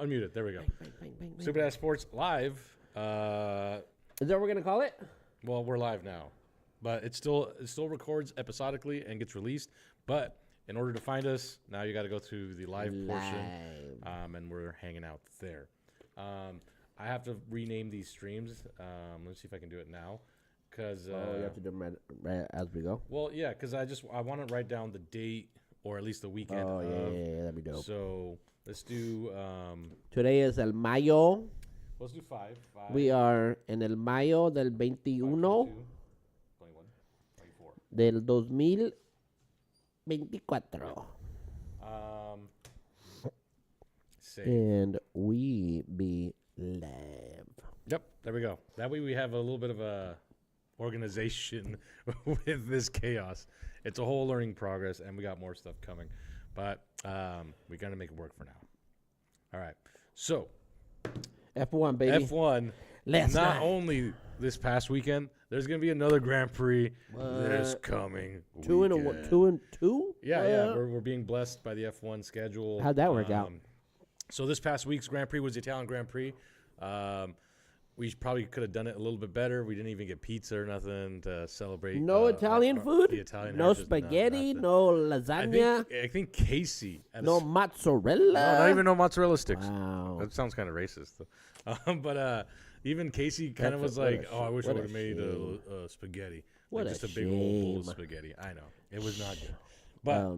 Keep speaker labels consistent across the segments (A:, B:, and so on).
A: unmute it. There we go.
B: Bang, bang, bang, bang.
A: Stupid Ass Sports live.
B: Is that what we're gonna call it?
A: Well, we're live now, but it still records episodically and gets released. But in order to find us, now you got to go to the live portion, and we're hanging out there. I have to rename these streams. Let's see if I can do it now, because
B: you have to do them right as we go.
A: well, yeah, because I want to write down the date or at least the weekend.
B: Oh
A: of.
B: yeah, that'd be dope.
A: So let's do
B: Today is el Mayo.
A: let's do five.
B: We are en el Mayo del 21
A: 21, 24.
B: del 2024.
A: Save.
B: And we be live.
A: Yep, there we go. That way we have a little bit of a organization with this chaos. It's a whole learning progress, and we got more stuff coming. But we're going to make it work for now. All right. So,
B: F1, baby.
A: F1,
B: Last
A: not
B: night.
A: only this past weekend, there's going to be another Grand Prix this
B: What?
A: coming
B: Two and
A: weekend.
B: 2 and 2?
A: Yeah. We're being blessed by the F1 schedule.
B: How'd that work out?
A: So this past week's Grand Prix was the Italian Grand Prix. We probably could have done it a little bit better. We didn't even get pizza or nothing to celebrate.
B: No Italian food?
A: The Italian
B: No
A: heritage,
B: spaghetti?
A: nothing.
B: No
A: I
B: lasagna?
A: think Casey. Had
B: No
A: a,
B: mozzarella?
A: no, not even no mozzarella sticks.
B: Wow.
A: That sounds kind of racist. But even Casey kind of
B: That's
A: was
B: what
A: like,
B: a
A: "Oh, I wish I
B: what a
A: would have made
B: shame.
A: a spaghetti,
B: What
A: like
B: a
A: just a big old bowl of
B: shame.
A: spaghetti." I know it was not good, but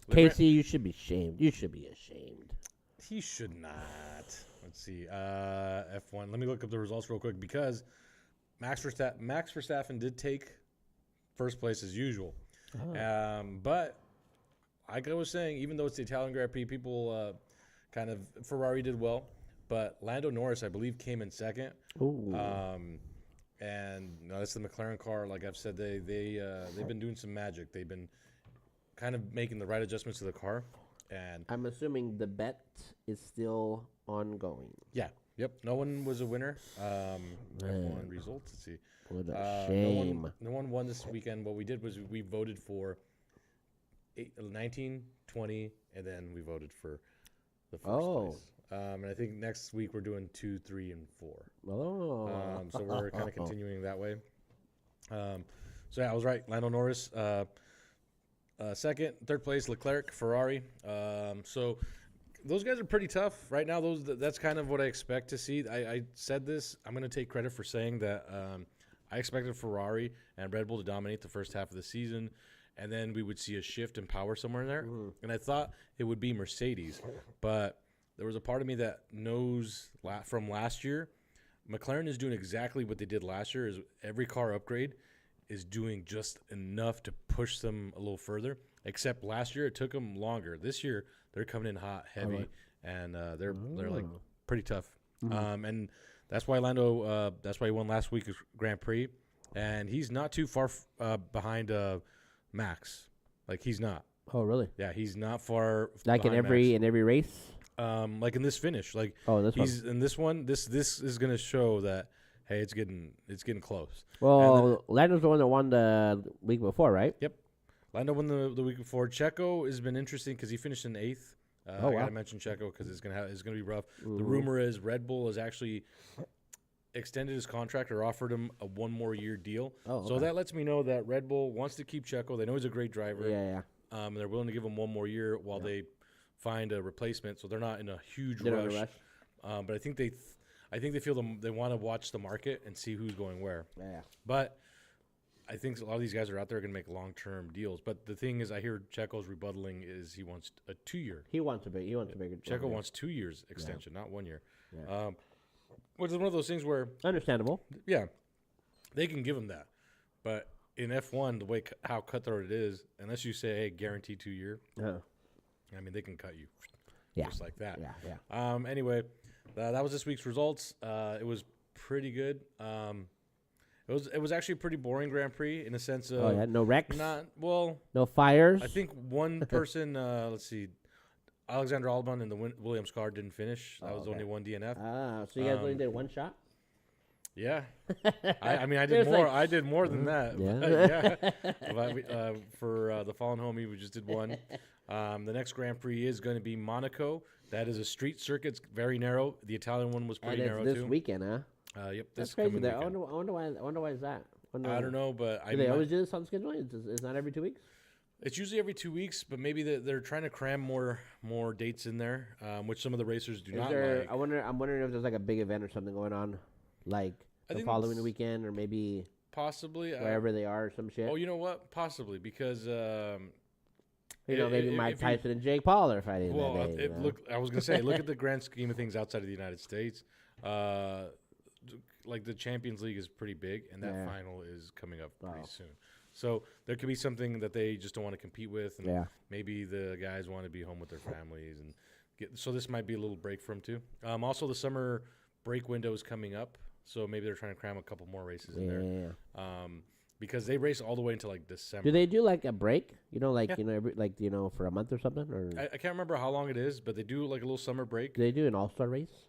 A: the
B: Casey, you should be shamed. You should be ashamed.
A: he should not. Let's see. F1. Let me look up the results real quick because Max Verstappen did take first place as usual. But like I was saying, even though it's the Italian Grand Prix, people kind of Ferrari did well, but Lando Norris, I believe, came in second.
B: Ooh.
A: And no, that's the McLaren car. Like I've said, they've been doing some magic. They've been kind of making the right adjustments to the car, and
B: I'm assuming the bet is still ongoing.
A: yeah, yep. No one was a winner.
B: Man.
A: F1 results. Let's see.
B: What a shame.
A: No one won this weekend. What we did was we voted for 19, 20, and then we voted for the first place. And I think next week we're doing 2, 3, and 4.
B: Oh.
A: So we're kind of continuing that way. So yeah, I was right. Lando Norris, second, third place, Leclerc, Ferrari. So those guys are pretty tough right now. That's kind of what I expect to see. I said this. I'm going to take credit for saying that I expected Ferrari and Red Bull to dominate the first half of the season, and then we would see a shift in power somewhere in there. And I thought it would be Mercedes, but there was a part of me that knows from last year, McLaren is doing exactly what they did last year. Is every car upgrade is doing just enough to push them a little further. Except last year it took them longer. This year they're coming in hot, heavy, and they're like pretty tough. And that's why Lando. That's why he won last week's Grand Prix, and he's not too far behind Max. Like he's not.
B: Oh, really?
A: Yeah, he's not far.
B: Like in
A: behind
B: every race?
A: like in this finish, like
B: This
A: he's in this one. This is gonna show that hey, it's getting close.
B: Well, Lando's the one that won the week before, right?
A: Yep, Lando won the week before. Checo has been interesting because he finished in 8th. I gotta mention Checo because it's gonna be rough. The rumor is Red Bull has actually extended his contract or offered him a 1 more year deal. So that lets me know that Red Bull wants to keep Checo. They know he's a great driver.
B: Yeah.
A: And they're willing to give him 1 more year while they find a replacement. So they're not in a huge rush. But I think they feel they want to watch the market and see who's going where.
B: Yeah.
A: But I think a lot of these guys are out there going to make long-term deals. But the thing is, I hear Checo's rebuttaling is he wants a 2-year.
B: He wants a big.
A: Checo wants 2 years extension, not 1 year.
B: Yeah.
A: Which is one of those things where,
B: Understandable.
A: yeah, they can give him that. But in F1, the way how cutthroat it is, unless you say, hey, guaranteed 2 year, I mean, they can cut you just like that.
B: Yeah.
A: Anyway, that was this week's results. It was pretty good. It was actually a pretty boring Grand Prix in a sense of
B: no wrecks,
A: no
B: fires.
A: I think one person, let's see, Alexander Albon in the Williams car didn't finish. That was only 1 DNF.
B: So you guys only did 1 shot?
A: Yeah, I mean, I did more. I did more than that.
B: Yeah.
A: But, for the Fallen Homie, we just did 1. The next Grand Prix is going to be Monaco. That is a street circuit. It's very narrow. The Italian one was pretty
B: And
A: narrow
B: it's this
A: too.
B: weekend, huh?
A: Yep,
B: That's
A: this
B: crazy.
A: coming
B: There. I
A: weekend.
B: wonder why. I wonder why is that?
A: I don't know, but
B: Do they always do this on scheduling? It's not every 2 weeks.
A: It's usually every 2 weeks, but maybe they're trying to cram more dates in there, which some of the racers do
B: Is
A: not
B: there?
A: like.
B: I'm wondering if there's like a big event or something going on, like
A: I
B: the
A: think
B: following
A: it's-
B: weekend, or maybe
A: Possibly.
B: wherever they are, or some shit.
A: Oh, you know what? Possibly because
B: Maybe Mike
A: if you-
B: Tyson and Jake Paul are fighting
A: well,
B: that day.
A: I was gonna say, look at the grand scheme of things outside of the United States. Like the Champions League is pretty big, and that
B: Yeah.
A: final is coming up pretty
B: Wow.
A: soon. So there could be something that they just don't want to compete with, and
B: Yeah.
A: maybe the guys want to be home with their families, and so this might be a little break from too. Also, the summer break window is coming up, so maybe they're trying to cram a couple more races in there.
B: Yeah.
A: Because they race all the way until like December.
B: Do they do like a break? Like
A: Yeah.
B: for a month or something, or
A: I can't remember how long it is, but they do like a little summer break.
B: do they do an all-star race?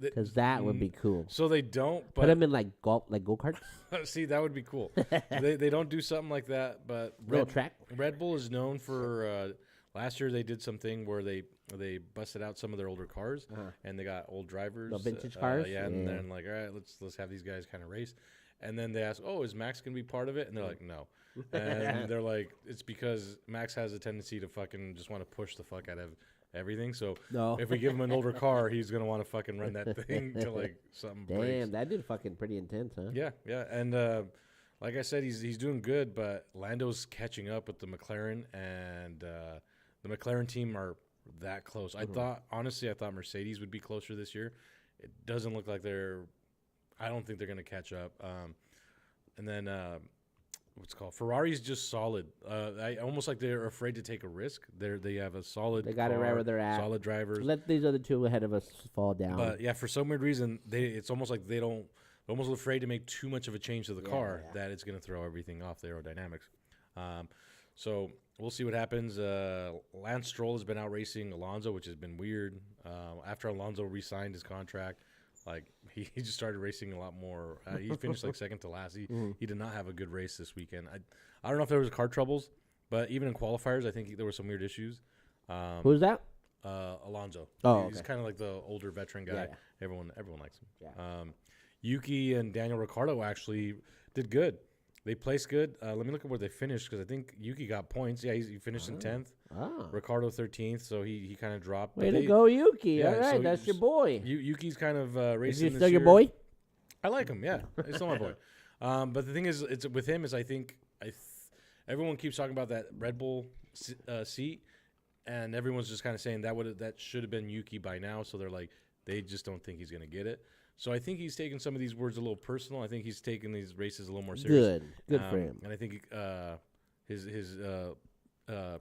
B: Because that would be cool.
A: So they don't,
B: Put them in like go karts,
A: see, that would be cool. they don't do something like that, but
B: little track.
A: Red Bull is known for. Last year they did something where they busted out some of their older cars, and they got old drivers,
B: The vintage cars?
A: yeah, and
B: Yeah.
A: then like, all right, let's have these guys kind of race, and then they ask, oh, is Max gonna be part of it? And they're like, no, and they're like, it's because Max has a tendency to fucking just want to push the fuck out of everything. So
B: No.
A: if we give him an older car, he's gonna want to fucking run that thing till like something breaks.
B: Damn, that did fucking pretty intense, huh?
A: Yeah, and like I said, he's doing good, but Lando's catching up with the McLaren, and the McLaren team are that close. I thought Mercedes would be closer this year. It doesn't look like they're. I don't think they're going to catch up. And then what's it called? Ferrari's just solid. I almost like they're afraid to take a risk. They have a solid.
B: They got it right
A: car,
B: where they're at.
A: Solid drivers.
B: Let these other two ahead of us fall down.
A: But yeah, for some weird reason, it's almost like they're almost afraid to make too much of a change to the car that it's going to throw everything off the aerodynamics. So we'll see what happens. Lance Stroll has been out racing Alonso, which has been weird. After Alonso re-signed his contract, like he just started racing a lot more. He finished like second to last. He did not have a good race this weekend. I don't know if there was car troubles, but even in qualifiers, I think there were some weird issues.
B: Who's that?
A: Alonso.
B: Oh,
A: He's
B: okay.
A: kind of like the older veteran guy.
B: Yeah.
A: Everyone likes him.
B: Yeah.
A: Yuki and Daniel Ricciardo actually did good. They placed good. Let me look at where they finished because I think Yuki got points. Yeah, he finished in 10th.
B: Oh.
A: Ricciardo 13th, so he kind of dropped.
B: Way
A: But
B: to go, Yuki.
A: yeah,
B: All right,
A: so
B: that's your
A: just-
B: boy.
A: Yuki's kind of
B: Is
A: racing
B: he
A: this
B: still your
A: year.
B: boy?
A: I like him. Yeah, he's still my boy. But the thing is, it's with him is I think everyone keeps talking about that Red Bull seat, and everyone's just kind of saying that should have been Yuki by now. So they're like they just don't think he's gonna get it. So I think he's taking some of these words a little personal. I think he's taking these races a little more serious.
B: Good for him.
A: And I think his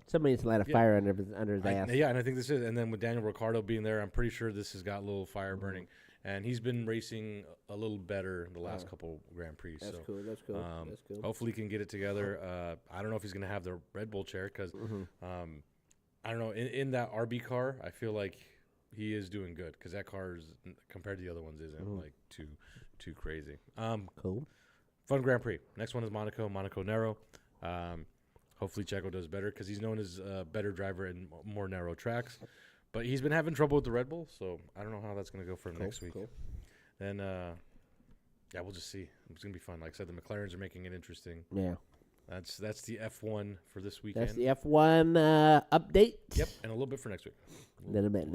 B: Somebody needs to light a fire under his ass.
A: yeah, and I think this is. And then with Daniel Ricciardo being there, I'm pretty sure this has got a little fire burning. And he's been racing a little better the last couple Grand Prix.
B: That's
A: so
B: cool. That's cool. That's cool.
A: hopefully he can get it together. I don't know if he's going to have the Red Bull chair because I don't know. In that RB car, I feel like he is doing good because that car is compared to the other ones isn't like too crazy.
B: Cool.
A: Fun Grand Prix. Next one is Monaco narrow. Hopefully Checo does better because he's known as a better driver in more narrow tracks. But he's been having trouble with the Red Bull, so I don't know how that's going to go for him next week.
B: Cool.
A: Then, yeah, we'll just see. It's going to be fun. Like I said, the McLarens are making it interesting.
B: Yeah.
A: That's the F1 for this weekend.
B: That's the F1 update.
A: Yep, and a little bit for next week.
B: Little bit.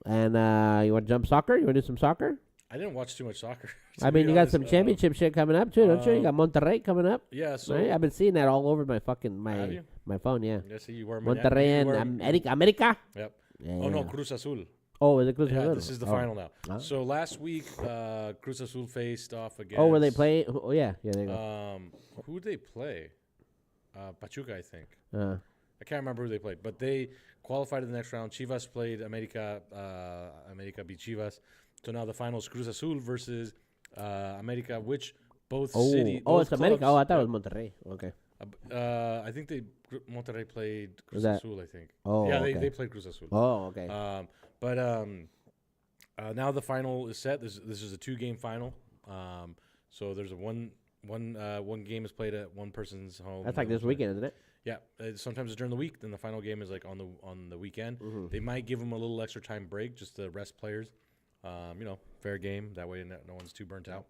B: And you want to jump soccer? You want to do some soccer?
A: I didn't watch too much soccer. to
B: I mean,
A: be
B: you got
A: honest.
B: some championship shit coming up too, don't you? You got Monterrey coming up.
A: Yeah, so
B: Right? I've been seeing that all over my fucking
A: Have you?
B: my phone. Yeah.
A: yeah, see, you were
B: Monterrey and America.
A: Yep.
B: Yeah.
A: Oh no, Cruz Azul.
B: Oh, is it Cruz
A: Yeah,
B: Azul?
A: this is the
B: Oh.
A: final now.
B: Oh.
A: So last week, Cruz Azul faced off against.
B: Oh, were they playing? Oh, yeah. Yeah, there you go.
A: Who did they play? Pachuca, I think. I can't remember who they played, but they qualified to the next round. Chivas played America. America beat Chivas. So now the final is Cruz Azul versus America, which both
B: Oh,
A: both
B: it's America.
A: clubs-
B: Oh, I thought it was Monterrey. Okay.
A: I think Monterrey played Cruz
B: that-
A: Azul. I think.
B: Oh,
A: yeah,
B: okay.
A: they played Cruz Azul.
B: Oh, okay.
A: But now the final is set. This is a 2-game final. So there's one game is played at one person's home.
B: That's like this weekend, isn't it?
A: Yeah, sometimes it's during the week. Then the final game is like on the weekend.
B: Mm-hmm.
A: They might give them a little extra time break just to rest players. Fair game. That way no one's too burnt out.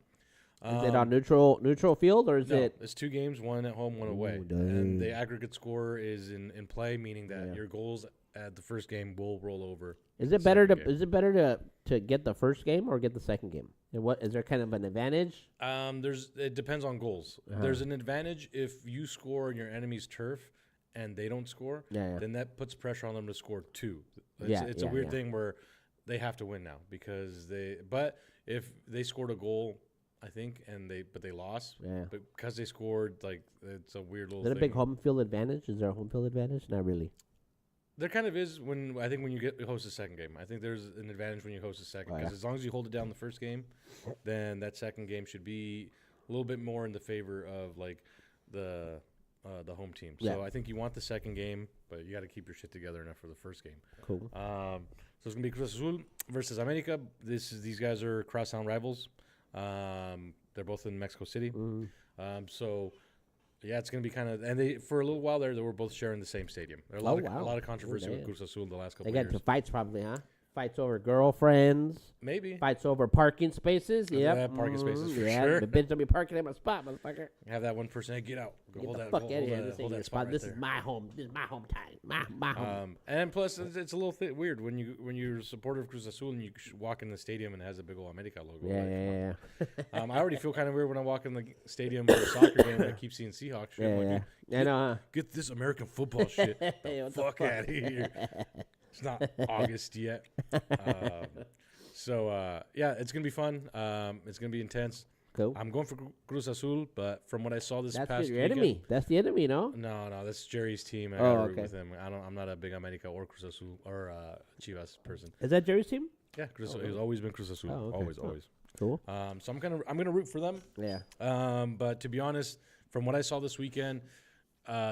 B: Is it on neutral field or is
A: No,
B: it?
A: it's 2 games, 1 at home, 1 away.
B: Ooh,
A: And the
B: dang.
A: aggregate score is in play, meaning that
B: Yeah.
A: your goals at the first game will roll over.
B: Is
A: the
B: it better to?
A: second game.
B: Is it better to get the first game or get the second game? And what is there kind of an advantage?
A: It depends on goals.
B: Uh-huh.
A: There's an advantage if you score on your enemy's turf and they don't score.
B: Yeah.
A: Then that puts pressure on them to score 2. It's
B: Yeah,
A: a weird
B: yeah.
A: thing where they have to win now but if they scored a goal, I think, but they lost.
B: Yeah.
A: But because they scored, like, it's a weird little
B: Is it a
A: thing.
B: big home field advantage? Is there a home field advantage? Not really.
A: There kind of is when you host a second game. I think there's an advantage when you host a second
B: Oh,
A: because
B: yeah.
A: as long as you hold it down the first game, then that second game should be a little bit more in the favor of like the home team. So
B: Yeah.
A: I think you want the second game, but you got to keep your shit together enough for the first game.
B: Cool.
A: So it's gonna be Cruz Azul versus America. These guys are crosstown rivals. They're both in Mexico City.
B: Mm.
A: So yeah, it's gonna be kind of, and they for a little while there, they were both sharing the same stadium. There are
B: Oh,
A: a
B: wow.
A: lot of controversy with
B: damn.
A: Cruz Azul the last
B: They
A: couple
B: got
A: of
B: into
A: years.
B: fights probably, huh? Fights over girlfriends.
A: Maybe
B: Fights over parking spaces.
A: Yeah,
B: Yeah,
A: parking spaces for
B: yeah,
A: sure.
B: the bitch don't be parking at my spot, motherfucker.
A: have that one person, hey, get out, go
B: Get
A: hold
B: the
A: that,
B: fuck
A: hold,
B: out of here.
A: hold
B: This
A: that,
B: ain't
A: hold
B: your
A: that
B: spot.
A: spot right
B: This
A: there.
B: is my home. This is my hometown. My home.
A: And plus, it's a little weird when you're a supporter of Cruz Azul and you walk in the stadium and it has a big old America logo.
B: Yeah,
A: Like, come
B: yeah,
A: on. I already feel kind of weird when I walk in the stadium for a soccer game and I keep seeing Seahawks shit.
B: yeah.
A: I'm
B: Yeah,
A: like,
B: yeah. I know, huh?
A: get this American football shit
B: Hey,
A: the
B: what the
A: fuck
B: fuck?
A: out of here. It's not August yet. Yeah, it's gonna be fun. It's gonna be intense.
B: Cool.
A: I'm going for Cruz Azul, but from what I saw this
B: That's
A: past
B: your
A: weekend,
B: enemy. That's the enemy, no?
A: no, that's Jerry's team. And
B: Oh,
A: I gotta root
B: okay.
A: with him. I'm not a big America or Cruz Azul or Chivas person.
B: Is that Jerry's team?
A: Yeah, Cruz Azul.
B: Oh,
A: He's always been Cruz Azul.
B: Oh, okay.
A: Always,
B: Oh.
A: always.
B: Cool.
A: So I'm gonna root for them.
B: Yeah.
A: But to be honest, from what I saw this weekend,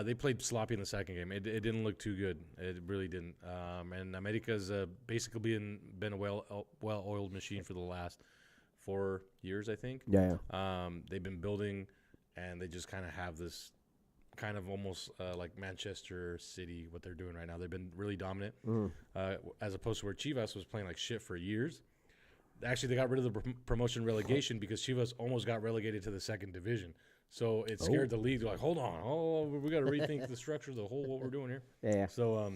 A: they played sloppy in the second game. It didn't look too good. It really didn't. And America's basically been a well-oiled machine for the last 4 years, I think.
B: Yeah.
A: They've been building, and they just kind of have this kind of almost like Manchester City, what they're doing right now. They've been really dominant, as opposed to where Chivas was playing like shit for years. Actually, they got rid of the promotion relegation because Chivas almost got relegated to the second division. So it scared the league. They're like, hold on, we got to rethink the structure of the whole what we're doing here.
B: Yeah.
A: So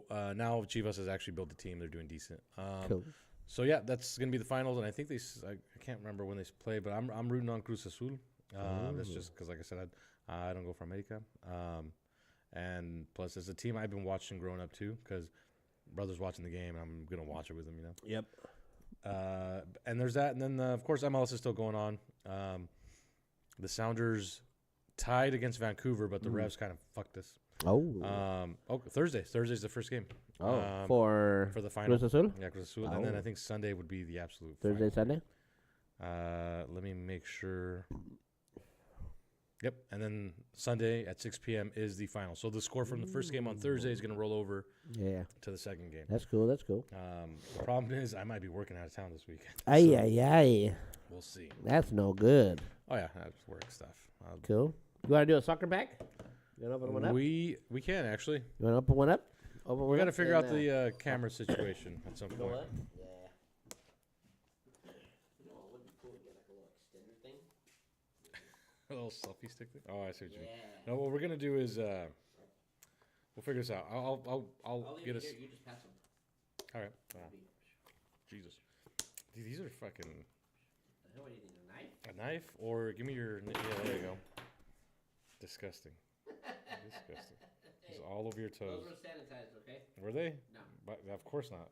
A: now Chivas has actually built the team. They're doing decent.
B: Cool.
A: So yeah, that's gonna be the finals, and I think I can't remember when they play, but I'm rooting on Cruz Azul. That's just because, like I said, I don't go for America. And plus, it's a team I've been watching growing up too, because brother's watching the game, and I'm gonna watch it with him.
B: Yep.
A: And there's that, and then of course MLS is still going on. The Sounders tied against Vancouver, but the refs kind of fucked us.
B: Oh.
A: Thursday's the first game.
B: For
A: the final.
B: Cruz Azul?
A: Yeah, Cruz Azul. And then
B: Oh.
A: I think Sunday would be the absolute
B: Thursday,
A: final.
B: Sunday?
A: Let me make sure. Yep. And then Sunday at 6 p.m. is the final. So the score from the first game on Thursday is going to roll over
B: Yeah.
A: to the second game.
B: That's cool. That's cool.
A: The problem is I might be working out of town this weekend.
B: Ay,
A: So
B: ay, ay.
A: we'll see.
B: That's no good.
A: Oh, yeah. That's work stuff.
B: Cool. You want to do a soccer pack? You want to open one up?
A: We can, actually.
B: You want to open one up? Open
A: We
B: one
A: got to
B: up
A: figure
B: and,
A: out the camera situation at some
B: You know
A: point.
B: what? Yeah. You know what would be cool to get like a little extender thing?
A: A little selfie stick thing? Oh, I see what you mean.
B: Yeah.
A: No, what we're going to do is we'll figure this out. I'll get us.
B: You just pass them.
A: All right. Wow. Jesus. Dude, these are fucking.
B: What do you need, a knife?
A: A knife or give me your. Yeah, there you go. Disgusting. Disgusting. It's all over your toes.
B: Those were sanitized, okay?
A: Were they?
B: No.
A: But of course not.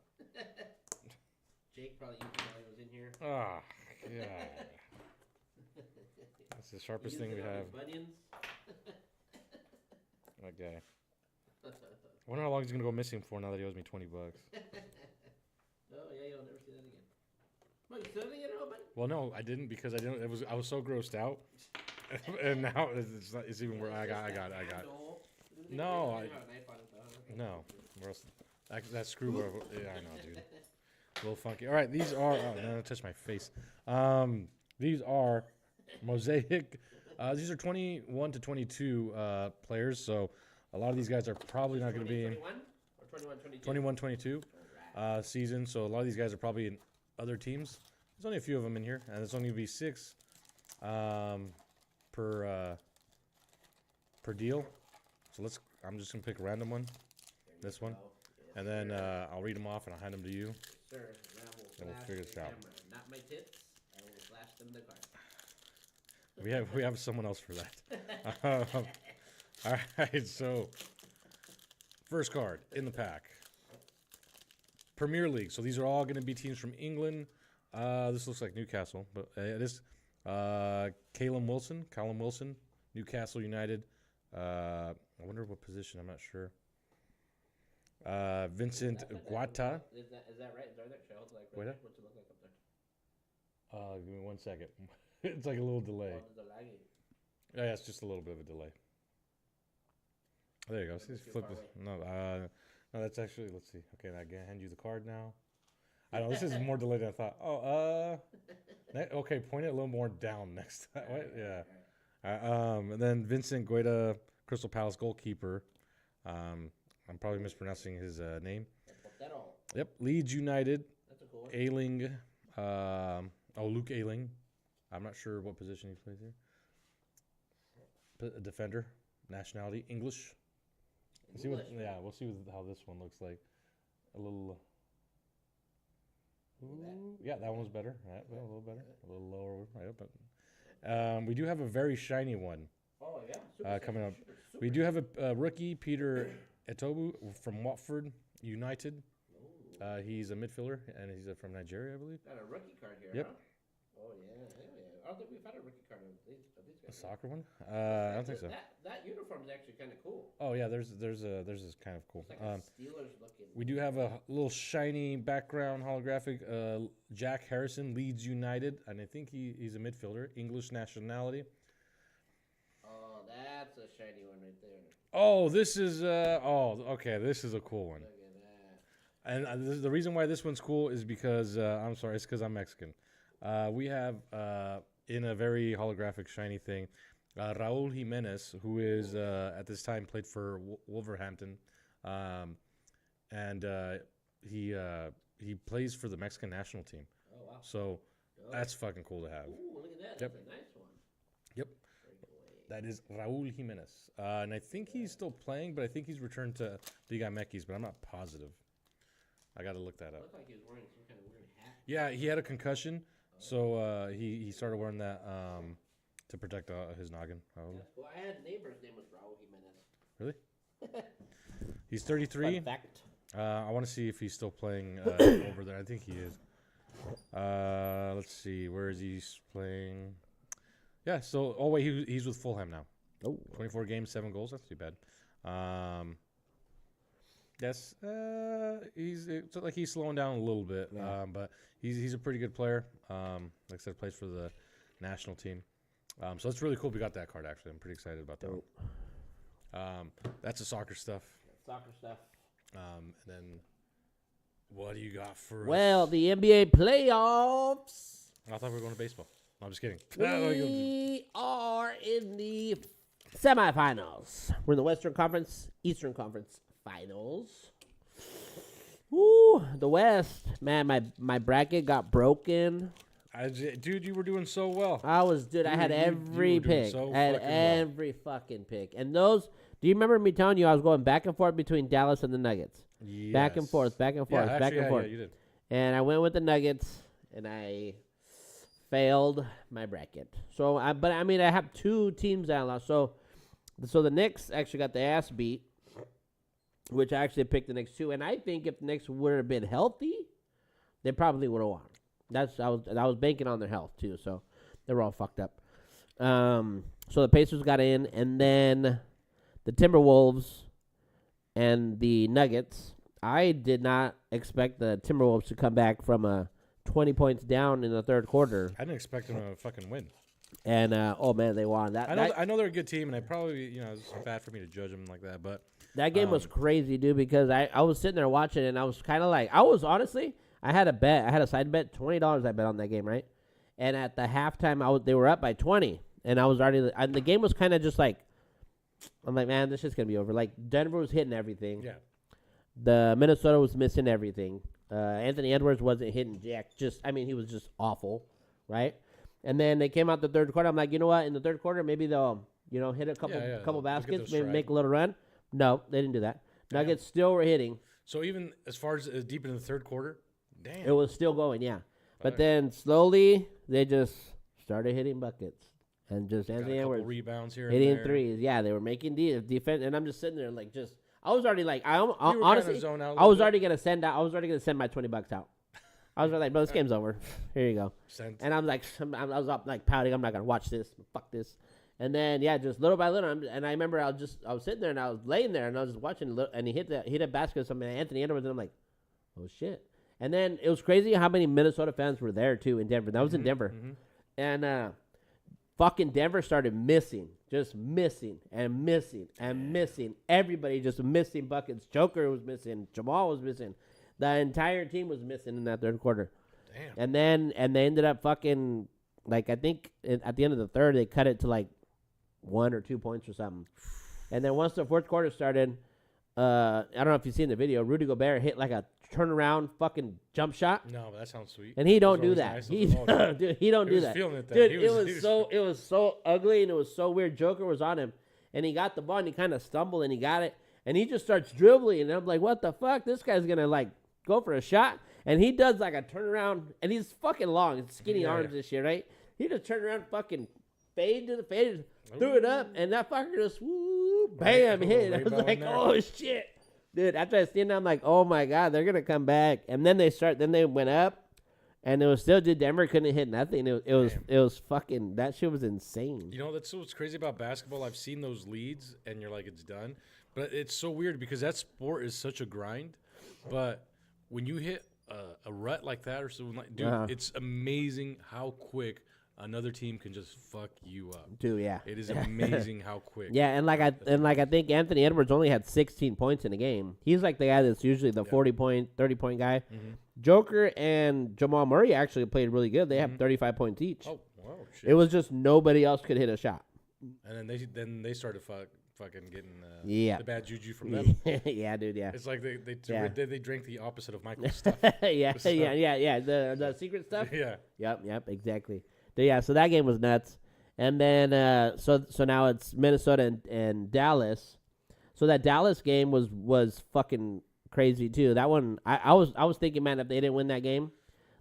B: Jake probably used it while he was in here.
A: Ah, yeah. That's the sharpest thing we have.
B: Bunions.
A: That guy. I wonder how long he's gonna go missing for now that he owes me $20.
B: Oh yeah, you'll never see that again. What, you still didn't get it open?
A: Well, no, I didn't because I didn't. I was so grossed out, and now it's even worse. I got. No, No, that screw. Yeah, I know, dude. A little funky. All right, these are. Oh, no, touch my face. These are Mosaic These are 21 to 22 players, so a lot of these guys are probably not going to be in
B: 21 or 21, 22?
A: 21, 22 season. So a lot of these guys are probably in other teams. There's only a few of them in here, and it's only going to be 6 per deal. So I'm just going to pick a random one, this one, and then I'll read them off and I'll hand them to you.
B: Sir,
A: And we'll figure this out.
B: Not my tits. I will flash them the card.
A: We have someone else for that. All right, so first card in the pack. Premier League. So these are all going to be teams from England. This looks like Newcastle, but it is Callum Wilson, Newcastle United. I wonder what position. I'm not sure. Vincent Guaita.
B: Is that right? Is that right? Should I hold like
A: Wait,
B: what's it look like up there?
A: Give me 1 second. It's like a little delay.
B: Oh, there's a lagging.
A: Yeah, it's just a little bit of a delay. There you go. See, flip this. No, that's actually. Let's see. Okay, I can hand you the card now. I know this is more delayed than I thought. Oh, okay. Point it a little more down next time. What? Yeah. And then Vincent Guaita, Crystal Palace goalkeeper. I'm probably mispronouncing his name. Yep. Leeds United.
B: That's a cool one.
A: Ayling. Luke Ayling. I'm not sure what position he plays here. A defender. Nationality English. See what? Yeah, we'll see how this one looks like. A little. Yeah, that one was better. Right, a little better. A little lower. Right, but we do have a very shiny one.
B: Oh yeah.
A: Coming up. We do have a rookie, Peter Etobu from Watford United. He's a midfielder and he's from Nigeria, I believe.
B: Got a rookie card here.
A: Yep.
B: Huh? Oh yeah. I don't think we've had a rookie card of these
A: A
B: guys.
A: soccer one? I don't think so.
B: That uniform is actually kind of cool.
A: Oh yeah, there's this kind of cool.
B: It's like a Steelers looking.
A: We do have a little shiny background holographic. Jack Harrison, Leeds United, and I think he's a midfielder, English nationality.
B: Oh, that's a shiny one right there.
A: Oh, this is okay. This is a cool one.
B: Look at that.
A: And the reason why this one's cool is because I'm sorry, it's because I'm Mexican. We have in a very holographic shiny thing, Raul Jimenez, who is at this time played for Wolverhampton, and he plays for the Mexican national team.
B: Oh wow.
A: So that's fucking cool to have.
B: Ooh, look at that.
A: Yep.
B: That's a nice one.
A: Yep.
B: Very cool.
A: That is Raul Jimenez, and I think he's still playing, but I think he's returned to Liga MX, but I'm not positive. I got to look that up.
B: Looked like he was wearing some kind of weird hat.
A: Yeah, he had a concussion, so he started wearing that to protect his noggin. Probably.
B: That's cool. I had a neighbor's name was Raul Jimenez.
A: Really? He's 33.
B: Fun fact.
A: I want to see if he's still playing over there. I think he is. Let's see. Where is he playing? Yeah. So, he's with Fulham now.
B: Oh.
A: 24 games, 7 goals. That's too bad. Yes. He's slowing down a little bit.
B: Yeah.
A: But he's a pretty good player. Like I said, plays for the national team. So it's really cool. We got that card actually. I'm pretty excited about that. That's the soccer stuff.
B: Soccer stuff.
A: And then, what do you got for
B: Well,
A: us?
B: the NBA playoffs.
A: I thought we were going to baseball. No, I'm just kidding.
B: We are in the semifinals. We're in the Western Conference, Eastern Conference Finals. Ooh, the West. Man, my bracket got broken.
A: Dude, you were doing so well.
B: I had
A: You
B: every
A: were doing
B: pick.
A: so
B: I had
A: fucking well.
B: every fucking pick. And those, do you remember me telling you I was going back and forth between Dallas and the Nuggets? Back and
A: Yes.
B: forth, back and forth,
A: Yeah,
B: back
A: actually,
B: and forth.
A: Yeah, you did.
B: And I went with the Nuggets, and I failed my bracket. So, I have 2 teams that I lost. So the Knicks actually got the ass beat, which I actually picked the Knicks too. And I think if the Knicks would have been healthy, they probably would have won. I was banking on their health too. So they were all fucked up. So the Pacers got in, and then the Timberwolves and the Nuggets. I did not expect the Timberwolves to come back from 20 points down in the third quarter.
A: I didn't expect them to fucking win.
B: And oh man, they won.
A: I know they're a good team, and I probably it's bad for me to judge them like that, but
B: that game was crazy, dude. Because I was sitting there watching, and I was kind of like, I had a bet. I had a side bet, $20. I bet on that game, right? And at the halftime, they were up by 20, and I was already. The game was kind of just like, I'm like, man, this shit's gonna be over. Like Denver was hitting everything.
A: Yeah.
B: The Minnesota was missing everything. Anthony Edwards wasn't hitting jack. He was just awful, right? And then they came out the third quarter. I'm like, you know what? In the third quarter, maybe they'll, hit a couple
A: They'll get
B: baskets,
A: their
B: maybe
A: stride.
B: make a little run. No, they didn't do that.
A: Damn.
B: Nuggets still were hitting.
A: So even as far as deep into the third quarter, damn.
B: It was still going, yeah. But
A: Fuck.
B: then slowly they just started hitting buckets, and just
A: Got
B: Anthony
A: a couple
B: Edwards
A: rebounds here and
B: hitting
A: there.
B: threes. Yeah, they were making defense, and I'm just sitting there like just. I was already like,
A: You were
B: honestly,
A: kinda zoned out a
B: I
A: little
B: was
A: bit.
B: already gonna send out. I was already gonna send my $20 out. I was like, bro, this game's over. Here you go.
A: Sent.
B: And I'm like, I was up like pouting. I'm not gonna watch this. Fuck this. And then just little by little, and I remember I was sitting there and I was laying there and I was just watching, and he hit a basket. Some Anthony Edwards, and I'm like, oh shit. And then it was crazy how many Minnesota fans were there too in Denver. That was in Denver, and fucking Denver started missing, just missing and missing and missing. Everybody just missing buckets. Joker was missing. Jamal was missing. The entire team was missing in that third quarter.
A: Damn.
B: And they ended up fucking, like, I think at the end of the third they cut it to like 1 or 2 points or something. And then once the fourth quarter started, I don't know if you've seen the video, Rudy Gobert hit like a turnaround fucking jump shot.
A: No, but that sounds sweet.
B: And he
A: Those
B: don't
A: are
B: do
A: always
B: that.
A: nice.
B: He,
A: Those are always-
B: dude, he don't
A: He
B: do
A: was
B: that.
A: feeling it then.
B: Dude,
A: He
B: it
A: was-
B: was so ugly and it was so weird. Joker was on him, and he got the ball and he kind of stumbled and he got it, and he just starts dribbling, and I'm like, what the fuck? This guy's gonna like go for a shot, and he does like a turnaround, and he's fucking long, skinny
A: Yeah,
B: arms
A: yeah.
B: and shit, right? He just turned around, fucking fade, threw it up, and that fucker just whoop, bam, hit. I was
A: Rainbow
B: like,
A: in there.
B: oh shit. Dude, after I seen that, I'm like, oh my god, they're gonna come back. And then they went up, and it was still, dude, Denver couldn't hit nothing. It was fucking, that shit was insane.
A: You know, that's what's crazy about basketball. I've seen those leads, and you're like, it's done. But it's so weird because that sport is such a grind. But when you hit a rut like that or something, like, dude, it's amazing how quick another team can just fuck you up.
B: Dude, yeah.
A: It is amazing how quick.
B: Yeah, and like I think Anthony Edwards only had 16 points in a game. He's like the guy that's usually the 40-point, 30-point guy. Joker and Jamal Murray actually played really good. They have 35 points each.
A: Oh, wow, shit.
B: It was just nobody else could hit a shot.
A: And then they started fucking getting
B: Yeah.
A: the bad juju from them.
B: Yeah, dude, yeah.
A: It's like they
B: Yeah.
A: drank the opposite of Michael's stuff.
B: yeah,
A: So-
B: yeah. The secret stuff.
A: Yeah.
B: Yep, exactly. But yeah, so that game was nuts. And then so now it's Minnesota and Dallas. So that Dallas game was fucking crazy too. That one I was thinking, man, if they didn't win that game,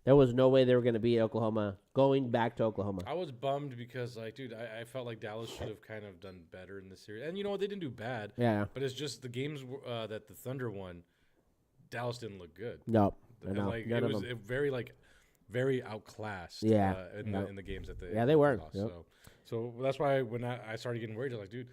B: there was no way they were gonna beat Oklahoma going back to Oklahoma.
A: I was bummed because, like, dude, I felt like Dallas should have kind of done better in this series. And you know what? They didn't do bad.
B: Yeah.
A: But it's just the games that the Thunder won, Dallas didn't look good.
B: No.
A: And,
B: No.
A: like,
B: None
A: it
B: of
A: was
B: them.
A: very outclassed.
B: Yeah.
A: In the games that they
B: Yeah, they were.
A: lost.
B: Yep.
A: So that's why when I started getting worried, I was like, dude,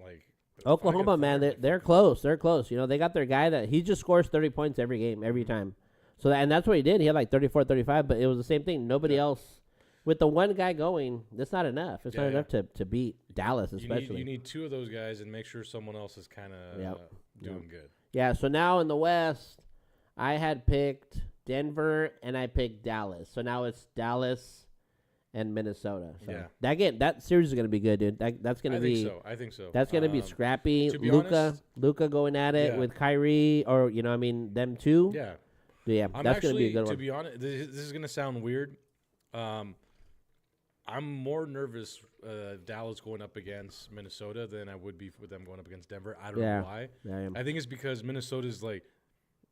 A: like
B: Oklahoma,
A: fucking
B: man,
A: Thunder,
B: they're close. They're close. You know, they got their guy that he just scores 30 points every game, every time. So and that's what he did. He had like 34, 35, but it was the same thing. Nobody else with the one guy going, that's not enough. It's
A: Yeah,
B: not
A: yeah.
B: enough to beat Dallas,
A: you
B: especially.
A: need two of those guys and make sure someone else is kind of
B: Yep.
A: doing good.
B: Yeah, so now in the West, I had picked Denver and I picked Dallas. So now it's Dallas and Minnesota. So
A: Yeah.
B: that series is gonna be good, dude. That's gonna
A: I
B: be
A: think so. I think so.
B: that's gonna be scrappy.
A: to be
B: Luka
A: honest-
B: going at it
A: Yeah.
B: with Kyrie, or them two.
A: Yeah.
B: Yeah,
A: I'm
B: that's gonna be a
A: actually,
B: good
A: to
B: one.
A: be honest, this is gonna sound weird. I'm more nervous Dallas going up against Minnesota than I would be with them going up against Denver. I don't
B: Yeah.
A: know why.
B: Yeah,
A: I think it's because Minnesota's like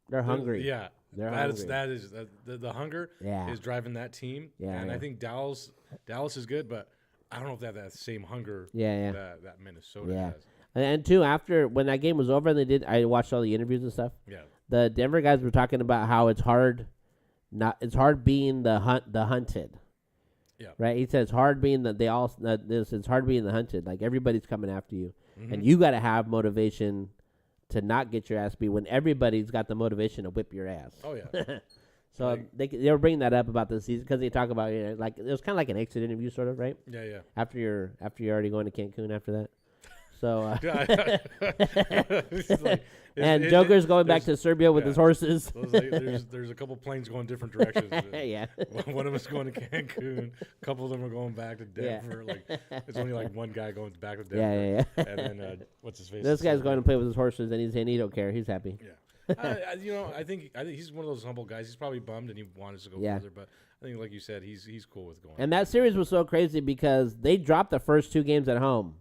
B: they're hungry.
A: Yeah,
B: They're
A: that is the hunger
B: Yeah.
A: is driving that team.
B: Yeah,
A: and
B: yeah.
A: I think Dallas is good, but I don't know if they have that same hunger.
B: Yeah.
A: That Minnesota
B: Yeah.
A: has.
B: And two, after when that game was over, and I watched all the interviews and stuff.
A: Yeah.
B: The Denver guys were talking about how it's hard being the hunted.
A: Yeah.
B: Right. He said it's hard being it's hard being the hunted. Like everybody's coming after you,
A: Mm-hmm.
B: and you got to have motivation to not get your ass beat when everybody's got the motivation to whip your ass.
A: Oh yeah.
B: So
A: Like-
B: they were bringing that up about the season because they talk about like it was kind of like an exit interview, sort of, right?
A: Yeah.
B: After you're already going to Cancun after that. So,
A: It's like-
B: and
A: it-
B: Joker's going back
A: there's-
B: to Serbia with
A: yeah.
B: his horses.
A: there's a couple planes going different directions.
B: Yeah.
A: One of us going to Cancun. A couple of them are going back to
B: Yeah.
A: Denver. Like it's only like one guy going back to Denver.
B: Yeah, yeah.
A: And then what's his face?
B: This guy's going to play with his horses, and he's saying he don't care. He's happy.
A: Yeah. I think he's one of those humble guys. He's probably bummed and he wanted to go
B: Yeah.
A: further, but I think, like you said, he's cool with going.
B: And that series was so crazy because they dropped the first 2 games at home,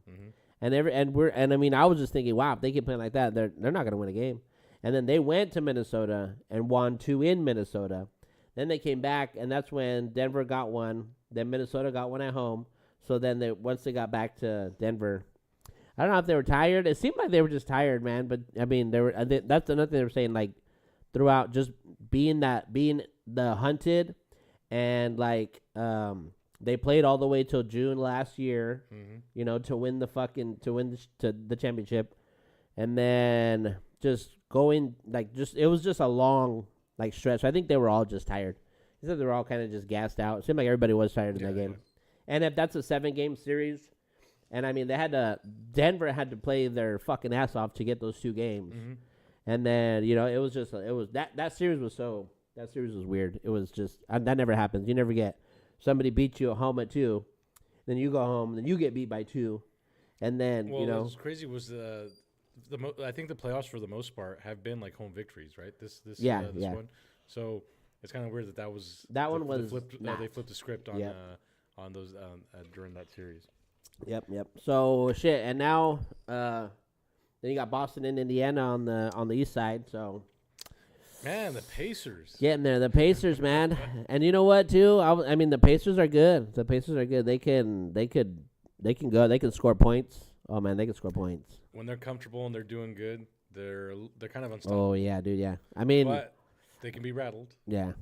B: and I mean, I was just thinking, wow, if they keep playing like that, they're not going to win a game. And then they went to Minnesota and won 2 in Minnesota. Then they came back, and that's when Denver got one. Then Minnesota got one at home. So then once they got back to Denver, I don't know if they were tired. It seemed like they were just tired, man. But I mean, that's another thing they were saying, like throughout just being the hunted, and like they played all the way till June last year, to win the championship, and then just going it was just a long stretch. So I think they were all just tired. He said they were all kind of just gassed out. It seemed like everybody was tired in that game. And if that's a 7-game series, and I mean Denver had to play their fucking ass off to get those 2 games, and then that series was weird. It was just that never happens. You never get somebody beat you at home at 2, then you go home, then you get beat by 2, and then
A: what's crazy was I think the playoffs for the most part have been like home victories, right? This one. So it's kind of weird that was they flipped the script on those during that series.
B: Yep. So shit, and now then you got Boston and Indiana on the east side. So
A: man, the Pacers
B: getting there, the Pacers, man. And you know what, too? I mean, the Pacers are good. They can go. They can score points. Oh man, they can score points
A: when they're comfortable and they're doing good. They're kind of unstoppable.
B: Oh yeah, dude. Yeah, I mean,
A: but they can be rattled.
B: Yeah.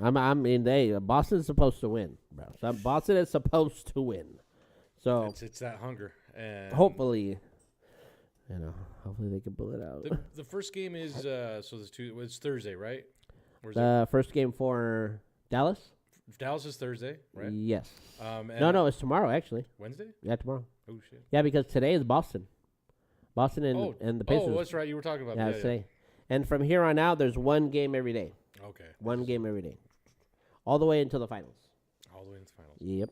B: Boston's supposed to win, bro. So Boston is supposed to win. So
A: it's that hunger, and
B: hopefully they can pull it out.
A: The first game is it's Thursday, right?
B: First game for Dallas.
A: Dallas is Thursday, right?
B: Yes. No, it's tomorrow actually.
A: Wednesday?
B: Yeah, tomorrow.
A: Oh shit.
B: Yeah, because today is Boston and the Pacers.
A: Oh, that's right. You were talking about
B: that. Yeah, today. And from here on out, there's one game every day.
A: Okay.
B: One game every day, all the way until the finals.
A: All the way into the finals.
B: Yep.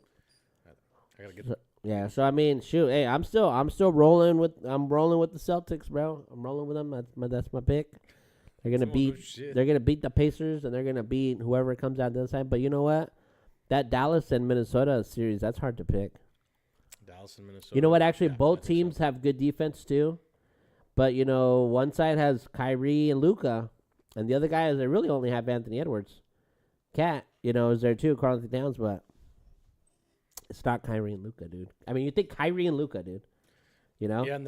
A: I gotta get.
B: Yeah, so I mean, shoot, hey, I'm still rolling with the Celtics, bro. I'm rolling with them. That's my pick. They're gonna beat the Pacers, and they're gonna beat whoever comes out this time. But you know what? That Dallas and Minnesota series, that's hard to pick.
A: Dallas and Minnesota.
B: You know what? Actually, both teams have good defense too. But one side has Kyrie and Luka, and the other guy they really only have Anthony Edwards. Cat, is there too, Karl Anthony Towns, but it's not Kyrie and Luka, dude. I mean, you think Kyrie and Luka, dude. Yeah,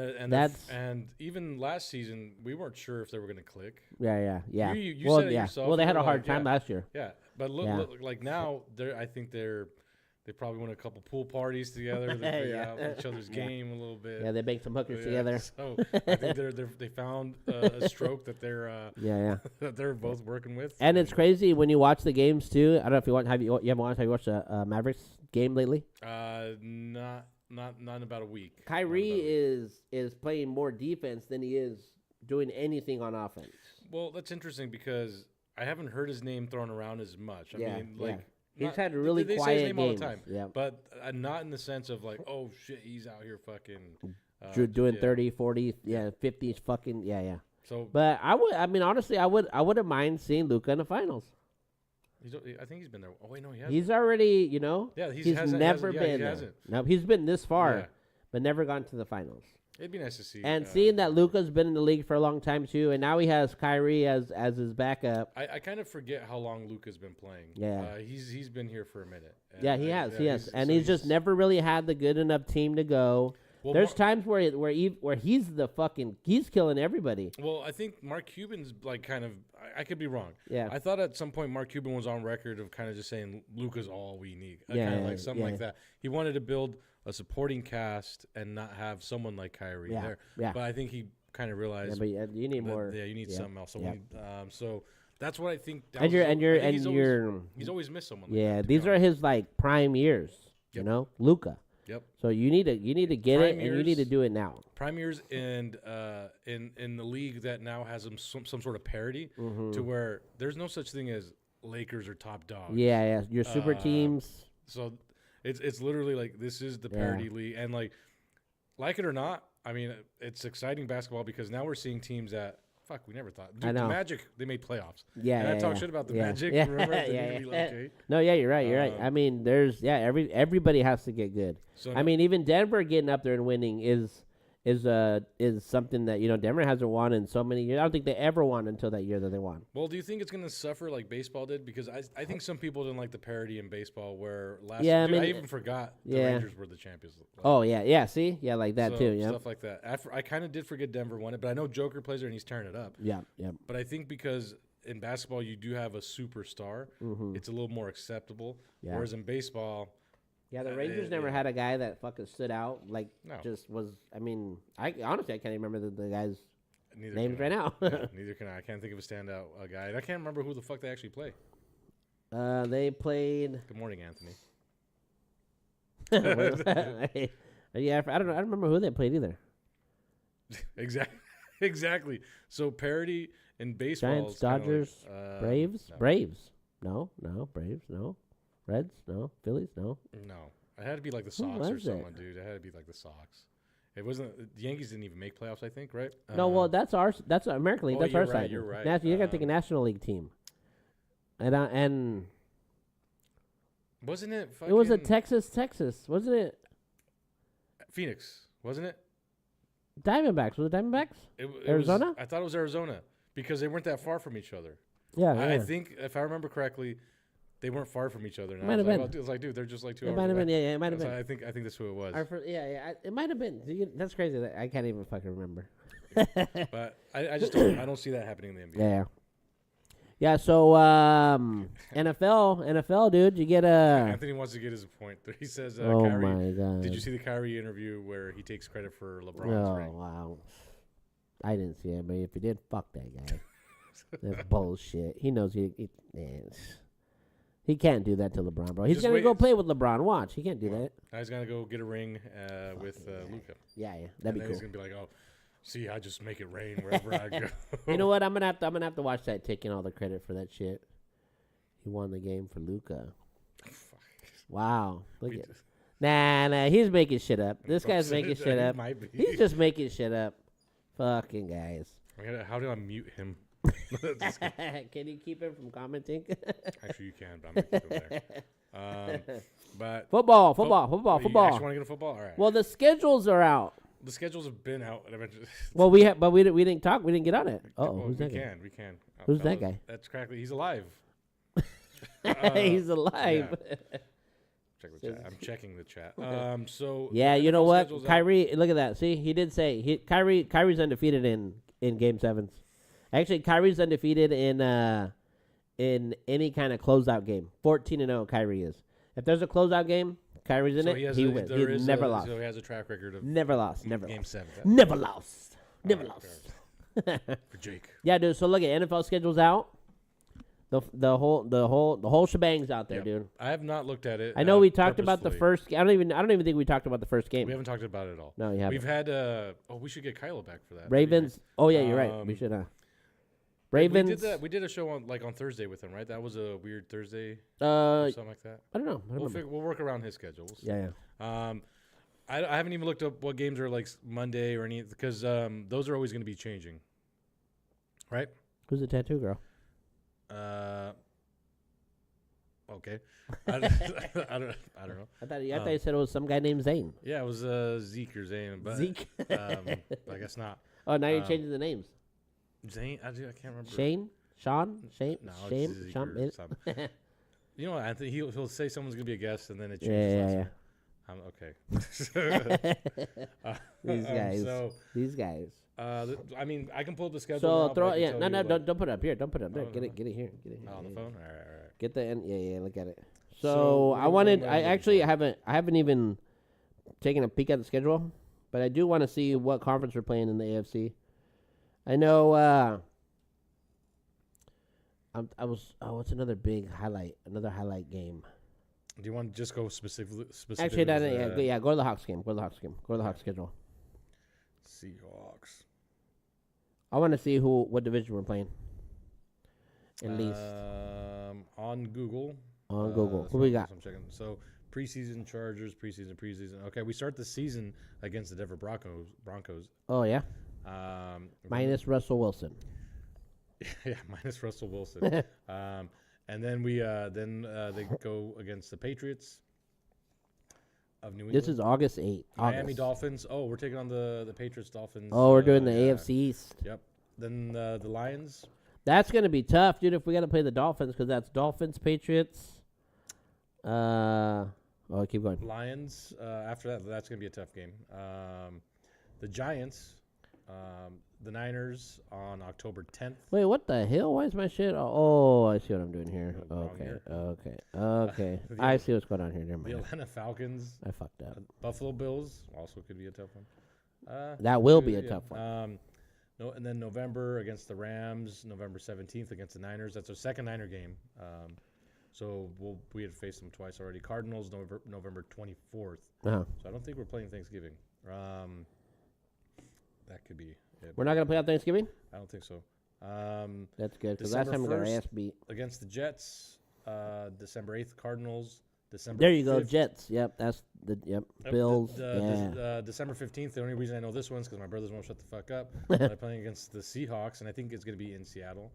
A: and even last season we weren't sure if they were going to click.
B: Yeah.
A: You said it yourself.
B: Well, they had a hard time last year.
A: Yeah, but look, like now, I think they probably went a couple pool parties together. They figured out each other's game a little bit.
B: Yeah, they banked some hookers together.
A: So I think they found a stroke that they're that they're both working with.
B: And it's crazy when you watch the games too. I don't know if you want have you haven't watched a Mavericks game lately?
A: Not in about a week.
B: Kyrie is playing more defense than he is doing anything on offense.
A: Well, that's interesting because I haven't heard his name thrown around as much. I mean, like.
B: He's had really
A: they
B: quiet
A: say his name
B: games.
A: all the time,
B: yeah.
A: But not in the sense of like, oh shit, he's out here fucking
B: doing 30, 40, 50, fucking yeah.
A: So,
B: but honestly, I wouldn't mind seeing Luka in the finals.
A: I think he's been there. Oh wait, no, he hasn't.
B: He's already,
A: Yeah,
B: he's never been there.
A: Hasn't.
B: No, he's been this far, but never gone to the finals.
A: It'd be nice to see.
B: And seeing that Luka's been in the league for a long time too, and now he has Kyrie as his backup.
A: I kind of forget how long Luka's been playing.
B: Yeah,
A: he's been here for a minute.
B: Yeah, he has, and he's just never really had the good enough team to go. Well, there's times where he's he's killing everybody.
A: Well, I think Mark Cuban's like kind of. I could be wrong.
B: Yeah,
A: I thought at some point Mark Cuban was on record of kind of just saying Luka's all we need.
B: Yeah,
A: kind of like something like that. He wanted to build a supporting cast and not have someone like Kyrie there. Yeah. But I think he kind of realized.
B: Yeah, but you need more.
A: Yeah, you need something else. So that's what I think.
B: He's
A: always missed someone.
B: These are his like prime years. Yep. Luka.
A: Yep.
B: So you need to get it, and you need to
A: Premiers-
B: do it now.
A: Prime years and in the league that now has some sort of parity to where there's no such thing as Lakers or top dogs.
B: Yeah, yeah. Your super
A: Uh,
B: teams.
A: So it's literally like this is the
B: Yeah.
A: parity league, and like it or not, I mean it's exciting basketball because now we're seeing teams that we never thought. Dude,
B: I know.
A: The Magic, they made playoffs.
B: Yeah,
A: And
B: yeah,
A: I talk
B: yeah.
A: shit about the
B: Yeah.
A: Magic.
B: Yeah.
A: Remember? At the
B: Yeah,
A: beginning,
B: yeah.
A: okay.
B: No, yeah, you're right. You're right. I mean, there's everybody has to get good.
A: So
B: I mean, even Denver getting up there and winning is something that Denver hasn't won in so many years. I don't think they ever won until that year that they won.
A: well, do you think it's going to suffer like baseball did? Because I think some people didn't like the parity in baseball where last
B: Yeah, I
A: year, I
B: mean,
A: even forgot the
B: yeah.
A: Rangers were the champions.
B: Oh yeah, yeah. See, yeah, like that
A: So,
B: too. Yeah,
A: Stuff like that. I kind of did forget Denver won it, but I know Joker plays there and he's tearing it up.
B: yeah, yeah.
A: But I think because in basketball you do have a superstar, it's a little more acceptable.
B: Mm-hmm. Yeah.
A: Whereas in baseball,
B: Yeah, the Rangers never
A: yeah.
B: had a guy that fucking stood out. Like,
A: No.
B: just was. I mean, I honestly I can't even remember the guys'
A: neither
B: names
A: can
B: right
A: I.
B: now.
A: Yeah, neither can I. I can't think of a standout guy. And I can't remember who the fuck they actually play.
B: They played.
A: Good morning, Anthony.
B: Yeah, I don't know. I don't remember who they played either.
A: Exactly. So parity in baseball.
B: Giants,
A: is kinda
B: Dodgers,
A: like,
B: Braves,
A: no.
B: Braves. No, Braves, no. Reds, no. Phillies, no.
A: No, it had to be like the
B: Who
A: Sox or
B: was it?
A: someone, dude. It had to be like the Sox. It wasn't. The Yankees didn't even make playoffs, I think, right?
B: No, well, that's ours. That's American League.
A: oh,
B: That's
A: you're
B: our
A: right,
B: side.
A: you're right.
B: You got to think a National League team. And
A: wasn't it?
B: it was a
A: fucking
B: Texas, wasn't it?
A: Phoenix, wasn't it?
B: Diamondbacks. Was it Diamondbacks?
A: It
B: Arizona?
A: I thought it was Arizona because they weren't that far from each other.
B: Yeah,
A: I
B: yeah.
A: think if I remember correctly, they weren't far from each other. And
B: Might
A: I was
B: have
A: like,
B: been.
A: oh, dude, they're just like 2
B: It
A: hours
B: might have
A: away.
B: been. Yeah, it might have
A: So
B: been.
A: I think that's who it was.
B: It might have been. That's crazy. That I can't even fucking remember.
A: But I just don't. I don't see that happening in the NBA.
B: Yeah. Yeah, so NFL, dude, you get a.
A: Anthony wants to get his point. He says,
B: Oh
A: Kyrie,
B: my god!
A: did you see the Kyrie interview where he takes credit for LeBron's
B: Oh
A: ring?
B: wow! I didn't see it, but if you did, fuck that guy. That's bullshit. He knows he can't do that to LeBron, bro. He's
A: Just
B: gonna
A: wait.
B: go play with LeBron. Watch, he can't do that.
A: Now he's gonna go get a ring with Luca.
B: Yeah,
A: And
B: that'd be
A: then
B: cool.
A: he's gonna be like, oh, see, I just make it rain wherever I go.
B: You know what? I'm gonna have to watch that, taking all the credit for that shit. He won the game for Luca. Wow, look
A: We
B: at.
A: just-
B: Nah, he's making shit up. This guy's making shit
A: He
B: up.
A: might be.
B: He's just making shit up. Fucking guys.
A: How do I mute him? Just kidding.
B: Can you keep him from commenting?
A: Actually, you can, but I'm gonna keep him there. But
B: Football.
A: You actually want to get a football? All right.
B: Well, the schedules are out.
A: The schedules have been out. And eventually,
B: Well, we didn't talk. We didn't get on it. Oh,
A: well,
B: who's that guy?
A: We can.
B: Who's that
A: fellas,
B: guy?
A: That's correctly. He's alive.
B: He's alive.
A: Check the chat. I'm checking the chat. So
B: Yeah,
A: the
B: you know
A: NFL
B: what?
A: schedule's out.
B: Kyrie, look at that. See, he did say Kyrie's undefeated in game sevens. Actually, Kyrie's undefeated in any kind of closeout game. 14-0 Kyrie is. If there's a closeout game, Kyrie's in
A: So
B: it.
A: has
B: He
A: a-
B: wins.
A: there
B: He's
A: is
B: never
A: a-
B: lost.
A: So he has a track record of
B: Never lost. Never
A: game
B: lost.
A: 7.
B: Never lost. Never
A: right,
B: lost.
A: For Jake.
B: Yeah, dude. So look at NFL schedules out. The whole shebang's out there,
A: Yep.
B: dude.
A: I have not looked at it.
B: I know we talked about the
A: purposefully.
B: first. I don't even think we talked about the first game.
A: We haven't talked about it at all.
B: No, you haven't.
A: We've had. We should get Kylo back for that.
B: Ravens. Oh yeah, you're right. We
A: Um,
B: should.
A: We
B: Ravens.
A: did that. We did a show on Thursday with him, right? That was a weird Thursday
B: Uh,
A: or something like that.
B: I don't know. I don't remember.
A: We'll work around his schedules.
B: Yeah.
A: I haven't even looked up what games are like Monday or any because those are always going to be changing, right?
B: Who's the tattoo girl?
A: Okay. I don't know.
B: I thought you said it was some guy named Zane.
A: Yeah, it was Zeke or Zane, but
B: Zeke.
A: I guess not.
B: Oh, now you're changing the names.
A: Zane, I can't remember.
B: Shane, Sean, Shane,
A: No,
B: Shane,
A: it's Zeke
B: Sean.
A: or something. You know what, Anthony? He'll say someone's gonna be a guest, and then it
B: Yeah,
A: changes.
B: yeah,
A: Okay.
B: These guys.
A: So,
B: These guys.
A: I mean, I can pull up the schedule.
B: So
A: now,
B: throw
A: but I
B: it.
A: can
B: Yeah,
A: tell
B: no,
A: you,
B: don't put it up here. Don't put it up there.
A: Oh,
B: Get
A: no.
B: it here. Get it here.
A: on the
B: Yeah,
A: phone.
B: yeah.
A: All right.
B: Get the end. Yeah. Look at it.
A: So
B: So
A: what
B: I
A: are we
B: wanted.
A: looking
B: I actually
A: for?
B: haven't even taken a peek at the schedule, but I do want to see what conference we're playing in the AFC. I know. What's another big highlight? Another highlight game.
A: Do you want to just go specifically?
B: Actually, go to the Hawks game. Go to the Hawks game. Go to the Hawks schedule.
A: Seahawks.
B: I want to see what division we're playing. At least
A: on Google.
B: On Google. Who
A: so
B: we got?
A: I'm checking. So preseason Chargers, preseason. Okay, we start the season against the Denver Broncos.
B: Oh yeah.
A: Minus
B: Minus Russell Wilson.
A: Yeah, minus Russell Wilson. And then they go against the Patriots of New England.
B: This is August 8th.
A: Miami Dolphins. Oh, we're taking on the Patriots Dolphins.
B: Oh, we're doing the
A: yeah.
B: AFC East.
A: Yep. Then the Lions.
B: That's gonna be tough, dude. If we got to play the Dolphins, because that's Dolphins, Patriots. Keep going.
A: Lions. After that, that's gonna be a tough game. The Giants. The Niners on October 10th.
B: Wait, what the hell? Why is my shit? Oh, I see what I'm doing here.
A: Wrong
B: Okay,
A: year.
B: okay. I see what's going on here. Never
A: The
B: mind.
A: Atlanta Falcons.
B: I fucked up.
A: Buffalo Bills also could be a tough one.
B: That will be a tough one.
A: No, and then November against the Rams. November 17th against the Niners. That's our second Niner game. So we had faced them twice already. Cardinals November 24th.
B: Uh-huh.
A: So I don't think we're playing Thanksgiving. That could be it.
B: We're not gonna play on Thanksgiving.
A: I don't think so.
B: That's good because last
A: December
B: time we got our
A: 1st
B: ass beat.
A: Against the Jets. December 8th Cardinals. December.
B: There you go,
A: 5th.
B: Jets. Yep, that's Bills.
A: December 15th. The only reason I know this one's because my brothers won't shut the fuck up. They're playing against the Seahawks, and I think it's going to be in Seattle.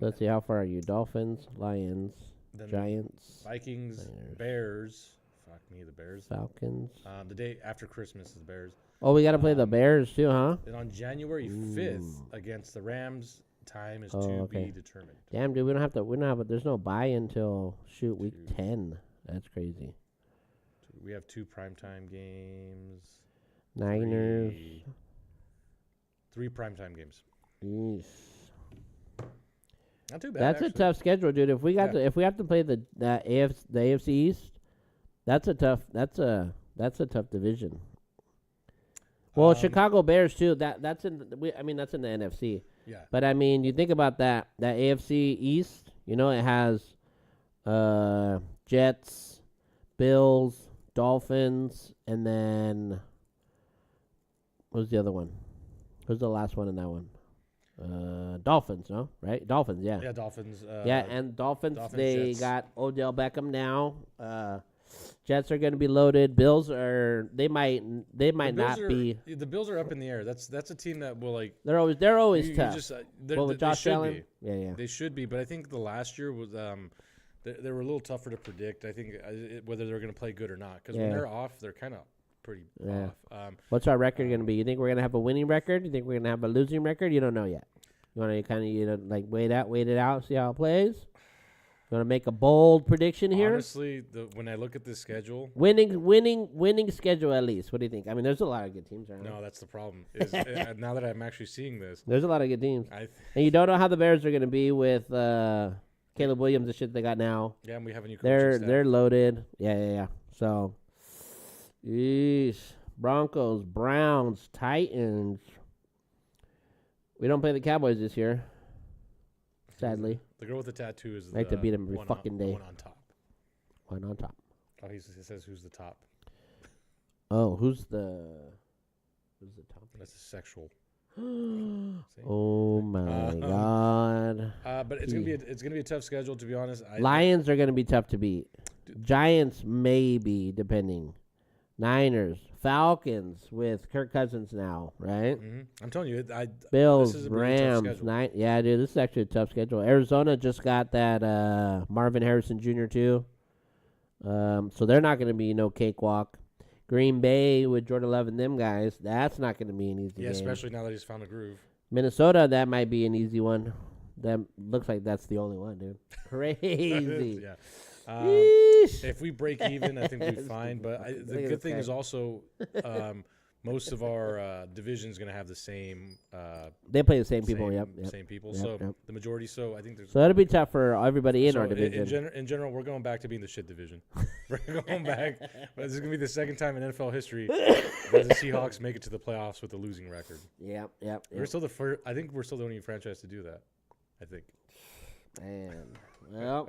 B: Let's see, how far are you? Dolphins, Lions,
A: Then
B: Giants,
A: Vikings,
B: Niners.
A: Bears. Fuck me, the Bears.
B: Falcons.
A: The day after Christmas is the Bears.
B: Oh, we got to play the Bears too, huh?
A: Then on January 5th against the Rams, time is to be determined.
B: Damn, dude, we don't have. There's no buy until week 10. That's crazy.
A: We have 2 primetime games.
B: Niners.
A: 3 primetime games.
B: Yeesh.
A: Not too bad.
B: That's
A: actually.
B: a tough schedule, dude. If we if we have to play the AFC East, that's a tough division. Well, Chicago Bears too. That's in the NFC.
A: Yeah.
B: But I mean, you think about that AFC East. You know, it has Jets, Bills, Dolphins, and then what was the other one? Who's the last one in that one? Dolphins, no? Right? Dolphins, yeah.
A: Yeah, Dolphins.
B: And Dolphins they
A: Jets.
B: got Odell Beckham now. Jets are going to be loaded. Bills might not be.
A: The Bills are up in the air. That's a team that will like.
B: They're always
A: you
B: tough.
A: just,
B: With
A: they
B: Josh
A: should
B: Allen,
A: be.
B: yeah.
A: They should be, but I think the last year was they were a little tougher to predict. I think whether they're going to play good or not, because when they're off, they're kind of pretty off.
B: What's our record going to be? You think we're going to have a winning record? You think we're going to have a losing record? You don't know yet. You want to kind of like wait it out, see how it plays. You want to make a bold prediction here?
A: Honestly, when I look at this schedule,
B: winning schedule at least. What do you think? I mean, there's a lot of good teams around.
A: no, that's the problem. Now that I'm actually seeing this,
B: There's a lot of good teams,
A: and
B: you don't know how the Bears are going to be with Caleb Williams, the shit they got now.
A: yeah, we have a new coaching staff.
B: They're loaded. Yeah. So, yeesh. Broncos, Browns, Titans. We don't play the Cowboys this year. Sadly.
A: The girl with the tattoo is
B: I like to beat him every
A: one
B: fucking day.
A: One on top.
B: One on top.
A: Oh, he says who's the top.
B: Oh, who's the top?
A: That's a sexual.
B: Oh my god.
A: But it's gonna be a tough schedule, to be honest.
B: Lions are gonna be tough to beat. Giants maybe, depending. Niners, Falcons with Kirk Cousins now, right?
A: Mm-hmm. I'm telling you,
B: Bills,
A: this is a really tough
B: Rams,
A: schedule.
B: yeah, dude, this is actually a tough schedule. Arizona just got that Marvin Harrison Jr. too, so they're not going to be no cakewalk. Green Bay with Jordan Love and them guys, that's not going to be an easy game.
A: especially now that he's found a groove.
B: Minnesota, that might be an easy one. That looks like that's the only one, dude. Crazy.
A: Yeah.
B: Yeesh.
A: If we break even, I think we'll be fine. But the good thing is also most of our division is going to have the same.
B: They play the same people. Yep.
A: Same people.
B: Yep,
A: So
B: yep.
A: the majority. So I think there's.
B: So that'll be tough for everybody in our
A: In
B: division.
A: general, we're going back to being the shit division. We're going back. But this is going to be the second time in NFL history that the Seahawks make it to the playoffs with a losing record.
B: Yep.
A: We're still the first. I think we're still the only franchise to do that. I think.
B: Man, well,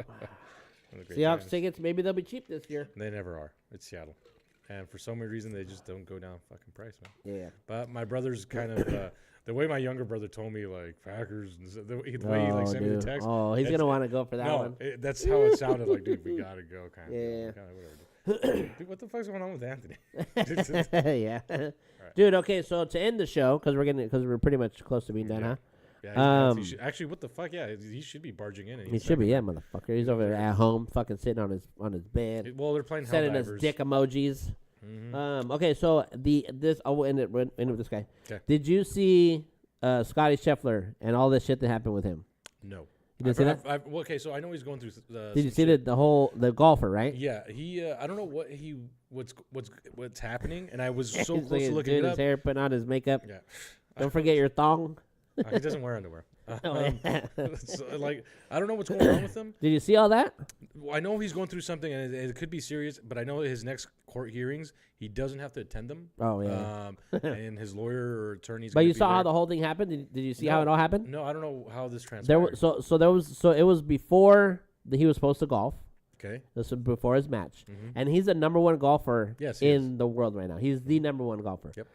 A: One of the great
B: Seahawks
A: times.
B: tickets, maybe they'll be cheap this year.
A: They never are. It's Seattle. And for some reason, they just don't go down fucking price, man.
B: Yeah.
A: But my brother's kind of the way my younger brother told me, like Packers, and the way he like sent me the text.
B: Oh, he's
A: that's-
B: gonna want to go for that
A: no,
B: one.
A: that's how it sounded. Like, dude, we gotta go, kind of.
B: Yeah.
A: Kind of whatever. Dude, what the fuck's going on with Anthony?
B: Yeah. Dude, okay, so to end the show, because we're pretty much close to being done, huh?
A: Yeah, actually, what the fuck? Yeah, he should be barging in. And
B: He should be, yeah, motherfucker. He's over there at home, fucking sitting on his bed,
A: Well, they're playing
B: sending us
A: Helldivers.
B: dick emojis.
A: Mhm.
B: Okay, so I'll end it with this guy.
A: 'Kay.
B: Did you see Scotty Scheffler and all this shit that happened with him?
A: No.
B: You didn't see that?
A: Well, okay, so I know he's going through.
B: Did you see the golfer, right?
A: Yeah, he. I don't know what's happening, and I was so
B: He's
A: close
B: like
A: to looking
B: doing
A: it
B: his
A: up.
B: hair, putting on his makeup.
A: Yeah.
B: Don't forget your thong.
A: He doesn't wear underwear.
B: Oh, yeah.
A: So, like, I don't know what's going on with him.
B: Did you see all that?
A: Well, I know he's going through something, and it could be serious. But I know his next court hearings, he doesn't have to attend them.
B: Oh yeah.
A: And his lawyer or attorney's.
B: But
A: gonna
B: you
A: be
B: saw how
A: there.
B: the whole thing happened. Did you see how
A: No.
B: it all happened?
A: No, I don't know how this transpired.
B: There was so it was before he was supposed to golf.
A: Okay.
B: This was before his match,
A: Mhm.
B: and he's the number one golfer
A: Yes, he
B: in the world right now. He's the number one golfer.
A: Yep.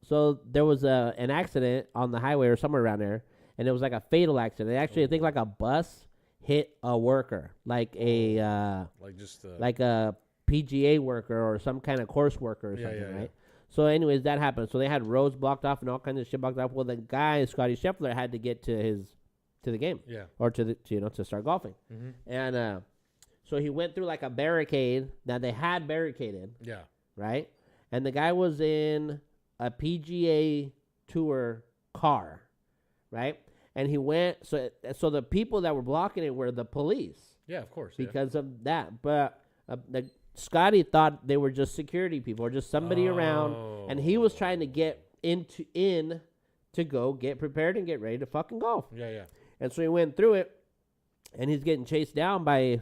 B: So there was an accident on the highway or somewhere around there, and it was like a fatal accident. Actually, I think like a bus hit a worker, like a
A: Like just.
B: PGA worker or some kind of course worker or
A: Yeah,
B: something,
A: yeah, yeah.
B: right? So, anyways, that happened. So they had roads blocked off and all kinds of shit blocked off. Well, the guy Scotty Scheffler had to get to the game
A: Yeah.
B: or to start golfing,
A: Mm-hmm.
B: and so he went through like a barricade that they had barricaded,
A: Yeah.
B: right? And the guy was in a PGA Tour car, right? And he went. So the people that were blocking it were the police
A: Yeah. Of course. Yeah.
B: because of that. But Scotty thought they were just security people or just somebody around, and he was trying to get in to go get prepared and get ready to fucking golf.
A: Yeah. Yeah.
B: And so he went through it, and he's getting chased down by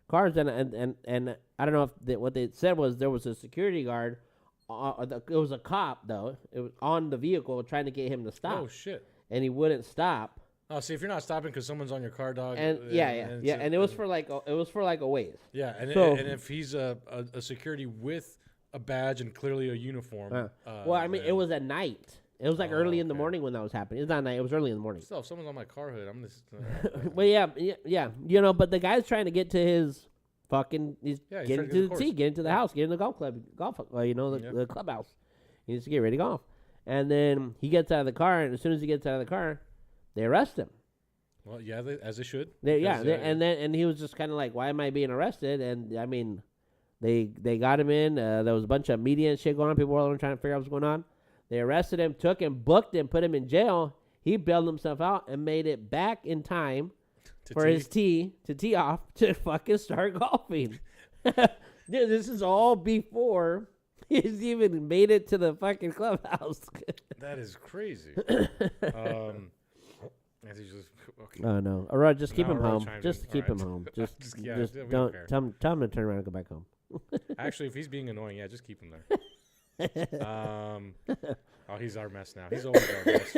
B: cars. And I don't know if what they said was there was a security guard. It was a cop though. It was on the vehicle trying to get him to stop,
A: Oh shit.
B: and he wouldn't stop.
A: Oh, see, if you're not stopping because someone's on your car, dog.
B: And and it was for like a ways.
A: Yeah, and
B: So-
A: and if he's a security with a badge and clearly a uniform.
B: Well, I mean, it
A: then-
B: was at night. It was like early in the
A: okay.
B: morning when that was happening. It's not night. It was early in the morning.
A: Still, if someone's on my car hood, I'm just.
B: Well, yeah. But the guy's trying to get to his fucking. He's
A: Yeah, he's
B: getting
A: trying to get to
B: to
A: the
B: the tee,
A: course.
B: getting to the house, getting to the golf club,
A: Yeah.
B: the clubhouse. He needs to get ready to golf. And then he gets out of the car, and as soon as he gets out of the car, they arrest him.
A: Well, yeah, as they should.
B: And he was just kind of like, "Why am I being arrested?" And I mean, they got him in. There was a bunch of media and shit going on. People were trying to figure out what's going on. They arrested him, took him, booked him, put him in jail. He bailed himself out and made it back in time for his tee off to fucking start golfing. Dude, this is all before he's even made it to the fucking clubhouse.
A: That is crazy. As he's just okay.
B: Oh no! All right, just keep
A: Now
B: him
A: we're all
B: home.
A: chiming
B: Just
A: in.
B: keep
A: All
B: him
A: right.
B: home. Just
A: Yeah, we
B: just
A: don't
B: don't
A: care.
B: tell him to turn around and go back home.
A: Actually, if he's being annoying, yeah, just keep him there. Oh, he's our mess now. He's always our mess.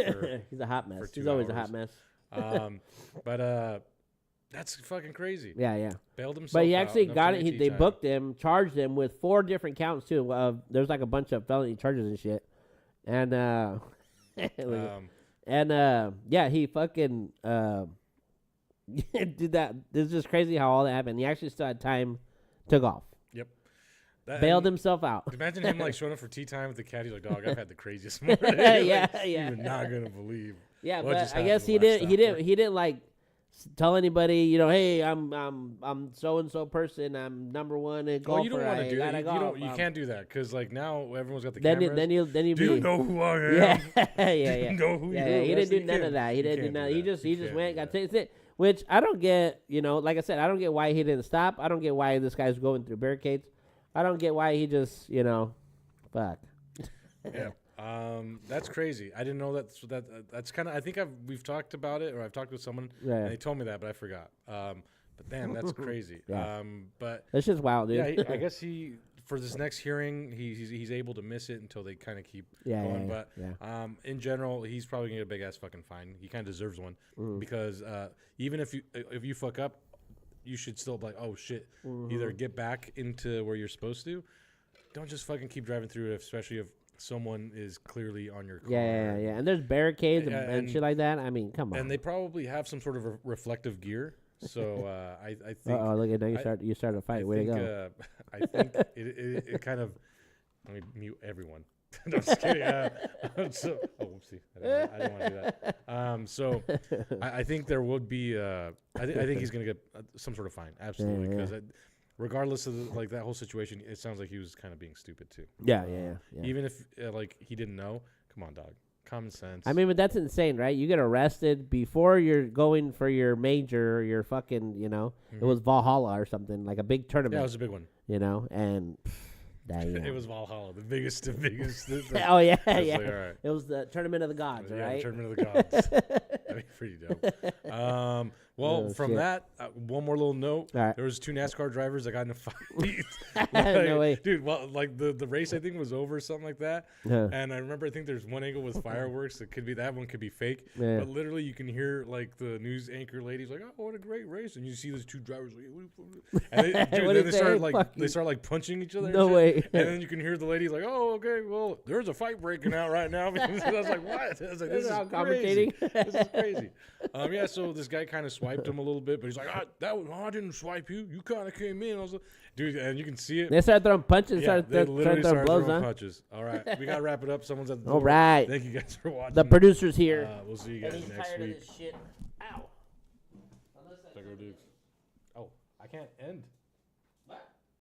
B: He's a hot mess.
A: 2
B: He's always a
A: hours.
B: hot mess.
A: But that's fucking crazy.
B: Yeah.
A: Bailed himself
B: But he
A: out,
B: actually
A: enough
B: got
A: to
B: it.
A: get tee
B: They
A: time.
B: booked him, charged him with 4 different counts too. There's like a bunch of felony charges and shit. And yeah, he fucking did that. This is just crazy how all that happened. He actually still had time to golf.
A: Yep.
B: Bailed himself out.
A: Imagine him like showing up for tea time with the caddy. Like, dog, I've had the craziest morning.
B: Yeah.
A: You're not gonna believe.
B: Yeah,
A: what
B: but
A: just
B: I guess he
A: happened last
B: didn't.
A: hour.
B: He didn't like tell anybody. You know, hey, I'm so and so person. I'm number one in golf.
A: Well, you don't want to do that.
B: Golf.
A: You can't do that because like now everyone's got the
B: Then
A: cameras.
B: you'll
A: do
B: be.
A: you know who I am?
B: Yeah.
A: Do you know who
B: Yeah,
A: you're
B: he didn't do
A: arresting?
B: none
A: You
B: of that. He
A: you
B: didn't do
A: can't
B: none. He
A: that.
B: just
A: You
B: went,
A: can't
B: got
A: do
B: taken. Which I don't get. You know, like I said, I don't get why he didn't stop. I don't get why this guy's going through barricades. I don't get why he just, fuck.
A: that. Yeah. That's crazy. I didn't know that. So that's kind of. I think we've talked about it, or I've talked with someone,
B: Yeah.
A: and they told me that, but I forgot. But damn, that's crazy.
B: Yeah.
A: But
B: That's just wild, dude.
A: yeah, I guess for this next hearing, he's able to miss it until they kind of keep
B: Yeah,
A: going.
B: yeah,
A: But in general, he's probably gonna get a big ass fucking fine. He kind of deserves one because even if you fuck up, you should still be like, oh shit,
B: Mm-hmm.
A: either get back into where you're supposed to. Don't just fucking keep driving through it, especially if someone is clearly on your car.
B: Yeah. And there's barricades and,
A: Yeah,
B: and shit like that. I mean, come on.
A: And they probably have some sort of reflective gear. So I think.
B: Oh, look at now
A: I-
B: you started a fight.
A: I
B: Way
A: think,
B: to go.
A: I think it kind of. Let me mute everyone. No, I'm just kidding. So, whoopsie. I didn't want to do that. So I think there would be. I think he's gonna get some sort of fine. Absolutely,
B: Yeah.
A: because regardless of like that whole situation, it sounds like he was kind of being stupid too.
B: Yeah.
A: Even if like he didn't know. Come on, dog. Common sense.
B: I mean, but that's insane, right? You get arrested before you're going for your major, your fucking, it was Valhalla or something, like a big tournament,
A: yeah, it was a big one.
B: and damn.
A: It was Valhalla, the biggest.
B: Oh, yeah,
A: I was
B: yeah.
A: like, all right.
B: It was the Tournament of the Gods,
A: Yeah,
B: right?
A: Tournament of the Gods. That'd be pretty dope. Well,
B: Oh,
A: from
B: shit.
A: that, one more little note.
B: All right.
A: There was 2 NASCAR drivers that got in a fight.
B: No way.
A: Dude, well, like the race I think was over or something like that.
B: Huh.
A: And I remember I think there's one angle with fireworks that could be that one could be fake.
B: Yeah.
A: But literally you can hear like the news anchor ladies like, "Oh, what a great race!" And you see those 2 drivers like, and they, dude,
B: What
A: then
B: is
A: they start
B: that?
A: like
B: Fucking-
A: they start like punching each other. and
B: No
A: shit.
B: way.
A: And then you can hear the ladies like, "Oh, okay, well, there's a fight breaking out right now." I was like, "What?" I was like, "This is
B: They're all
A: crazy.
B: commentating.
A: This is crazy." Yeah. So this guy kind of swiped him a little bit, but he's like, I didn't swipe you. You kind of came in." I was like, dude, and you can see it.
B: They started throwing punches,
A: Yeah,
B: started
A: they
B: throwing
A: literally started
B: blows,
A: throwing
B: huh?
A: punches. All right, we gotta wrap it up. Someone's at the
B: All
A: door.
B: right.
A: Thank you guys for watching.
B: The producer's here.
A: We'll see you
B: And
A: guys
B: he's
A: next
B: tired of
A: week.
B: this shit. Ow.
A: Psycho dudes. Oh, I can't end.